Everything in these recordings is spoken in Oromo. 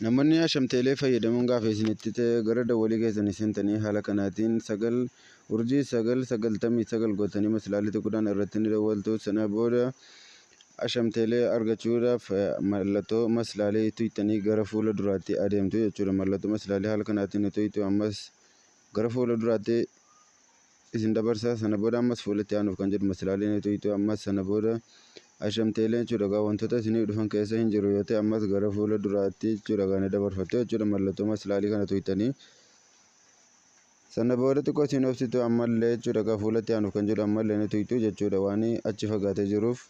Namoonni ashamteelee fayyadamuun gaafa isinitti ta'e gara dawwalii keessanii seentanii haala kanaatiin urjii 999 gootanii maslaalii tokkodhaan irratti ni dawwaltu. Sana booda ashamteelee argachuudhaaf mallattoo maslaalee tuqxanii gara fuula duraatti adeemtu jechuudha. Mallattoo maslaalee haala kanaatiin tuqxu ammas gara fuula duraatti isin dabarsa. Sana booda ammas fuulatti aanuuf kan jedhu maslaalee tuqxu ammas sana booda ashamteeleen jechuudha wantoota isinii dhufan keessa hin jiru yoo ta'e ammas gara fuula duraatti jechuudha kan dabarfattu jechuudha mallattoo maslaalii kana tuqxanii. Sana booda xiqqoo isin obsitu ammallee jechuudha fuulatti aanuuf kan jedhu ammallee ni tuqxu jechuudha waan achi fagaatee jiruuf.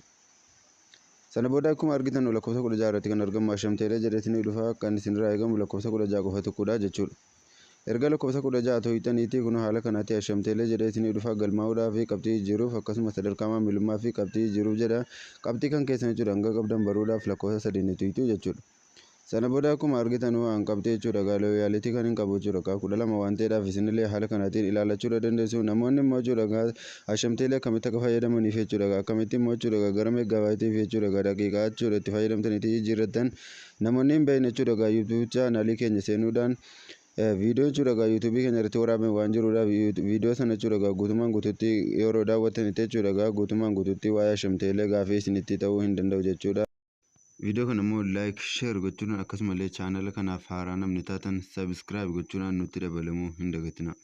Sana booda akkuma argitan lakkoofsa 16 irratti kan argamu ashamteelee jedhee isinii dhufa kan isinirraa eegamu lakkoofsa 16 qofa tuquudha jechuudha. Erga lakkoofsa 16 tuqxaniitii kun haala kanaatti ashamteelee jedhee isinii dhufa galmaa'uudhaaf qabxii jiruuf akkasumas sadarkaa maamilummaa fi qabxii jiruuf jedha qabxii kan keessan jechuudha hanga qabdan baruudhaaf lakkoofsa 3 ni tuqxu jechuudha. Sana booda akkuma argitan waan qabxii jechuudha gaalooyaaliitii kan hin qabu jechuudha 12 waan ta'eedhaaf isinillee haala kanaatiin ilaalachuu dandeessu. Namoonni immoo jechuudha ashamteelee akkamitti akka fayyadamaniif jechuudha akkamitti immoo jechuudha gara meeggaabaayitiif jechuudha daqiiqaa jechuudha itti fayyadamtaniitii jijjiirrattan namoonni hin beekne jechuudha yuutuub chaanaalii keenya seenuudhaan viidiyoo jechuudha yuutuubii keenya irratti waraabame waan jiruudhaaf viidiyoo sana jechuudha guutummaan guutuutti yeroo daawwattanitti jechuudha guutummaan guutuutti waa'ee ashamteelee gaafii isinitti ta'uu hin danda'u jechuudha. Viidiyoo kana immoo laayik sheer gochuudhaan akkasumallee chaanala kanaaf haaraa namni taatan sabiskiraayib gochuudhaan nutti dabalamuu hin dagatinaa.